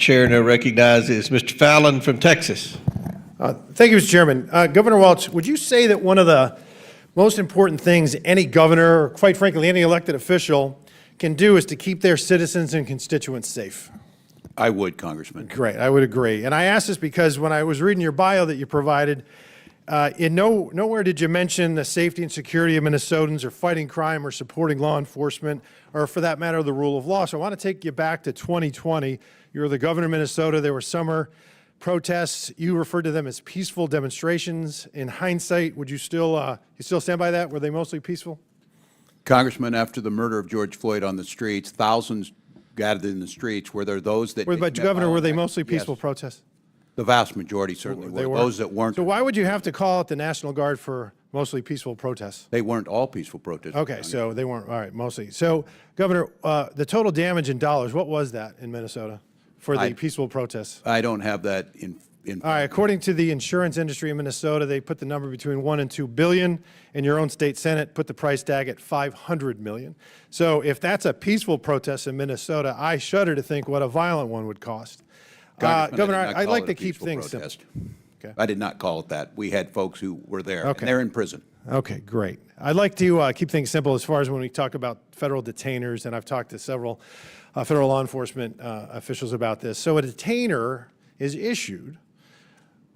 Chair now recognizes Mr. Fallon from Texas. Thank you, Mr. Chairman. Governor Waltz, would you say that one of the most important things any governor, or quite frankly, any elected official can do is to keep their citizens and constituents safe? I would, Congressman. Great, I would agree. And I ask this because when I was reading your bio that you provided, nowhere did you mention the safety and security of Minnesotans or fighting crime or supporting law enforcement or, for that matter, the rule of law. So I want to take you back to 2020. You were the governor of Minnesota. There were summer protests. You referred to them as peaceful demonstrations. In hindsight, would you still stand by that? Were they mostly peaceful? Congressman, after the murder of George Floyd on the streets, thousands gathered in the streets. Were there those that... But, Governor, were they mostly peaceful protests? The vast majority certainly were. Those that weren't... So why would you have to call out the National Guard for mostly peaceful protests? They weren't all peaceful protests. Okay, so they weren't, all right, mostly. So, Governor, the total damage in dollars, what was that in Minnesota for the peaceful protests? I don't have that in all right, according to the insurance industry in Minnesota, they put the number between 1 and 2 billion, and your own state Senate put the price tag at 500 million. So if that's a peaceful protest in Minnesota, I shudder to think what a violent one would cost. Governor, I'd like to keep things simple. Okay. I did not call it that. We had folks who were there, okay, and they're in prison. Okay, great. I'd like to keep things simple as far as when we talk about federal detainers, and I've talked to several federal law enforcement officials about this. So a detainer is issued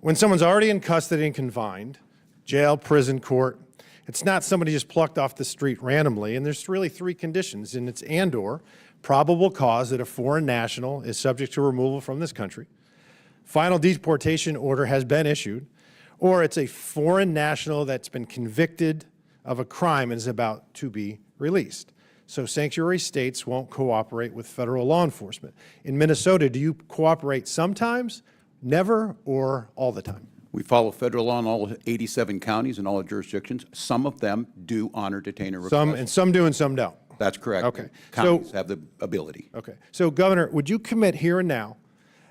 when someone's already in custody and confined, jail, prison, court. It's not somebody just plucked off the street randomly, and there's really 3 conditions, and it's and/or probable cause that a foreign national is subject to removal from this country, final deportation order has been issued, or it's a foreign national that's been convicted of a crime and is about to be released. So sanctuary states won't cooperate with federal law enforcement. In Minnesota, do you cooperate sometimes, never, or all the time? We follow federal law in all 87 counties and all the jurisdictions. Some of them do honor detainer requests. Some do and some don't. That's correct. Okay. Counties have the ability. Okay. So, Governor, would you commit here and now,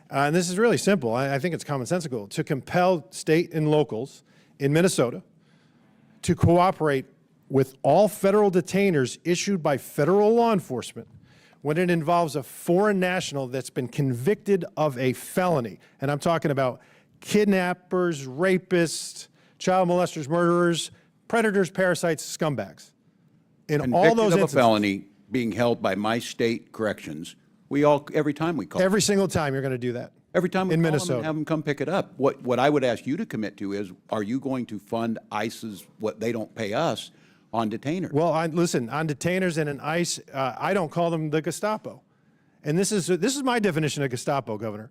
and this is really simple, I think it's commonsensical, to compel state and locals in Minnesota to cooperate with all federal detainers issued by federal law enforcement when it involves a foreign national that's been convicted of a felony? And I'm talking about kidnappers, rapists, child molesters, murderers, predators, parasites, scumbags. In all those instances, of a felony being held by my state corrections, every time we call. Every single time you're going to do that. Every time we in call Minnesota. them and have them come pick it up. What I would ask you to commit to is, are you going to fund ICE's what they don't pay us on detainers? Well, listen, on detainers and in ICE, I don't call them the Gestapo. And this is my definition of Gestapo, Governor.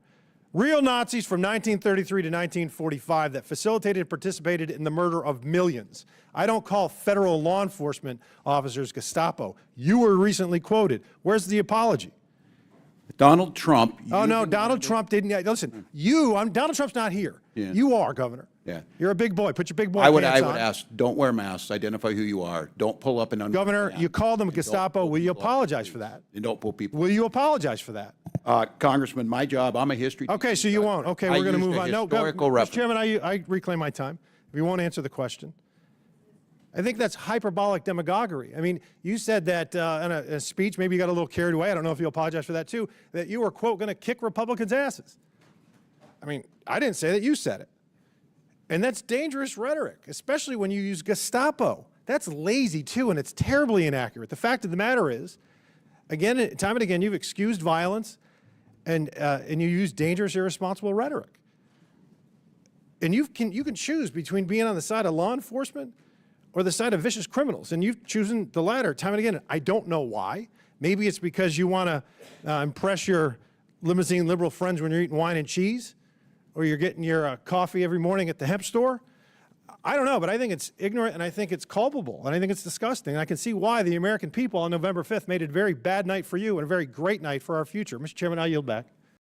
Real Nazis from 1933 to 1945 that facilitated and participated in the murder of millions. I don't call federal law enforcement officers Gestapo. You were recently quoted. Where's the apology? Donald Trump. Oh, no, Donald Trump didn't. Listen, Donald Trump's not here. Yeah. You are, Governor. Yeah. You're a big boy. Put your big boy I would pants on. ask, don't wear masks, identify who you are, don't pull up an Governor, you called them Gestapo. Will you apologize for that? And don't pull people. Will you apologize for that? Congressman, my job, I'm a history teacher. Okay, so you won't. Okay, we're going to move on. No, Mr. Chairman, I reclaim my time. If you won't answer the question. I think that's hyperbolic demagoguery. I mean, you said that in a speech, maybe you got a little carried away. I don't know if you apologize for that too, that you were, quote, going to kick Republicans' asses. I mean, I didn't say that. You said it. And that's dangerous rhetoric, especially when you use Gestapo. That's lazy too, and it's terribly inaccurate. The fact of the matter is, again, time and again, you've excused violence and you use dangerous, irresponsible rhetoric. And you can choose between being on the side of law enforcement or the side of vicious criminals, and you've chosen the latter time and again. I don't know why. Maybe it's because you want to impress your limousine liberal friends when you're eating wine and cheese, or you're getting your coffee every morning at the hemp store. I don't know, but I think it's ignorant, and I think it's culpable, and I think it's disgusting. And I can see why the American people on November 5th made it a very bad night for you and a very great night for our future. Mr. Chairman, I yield back.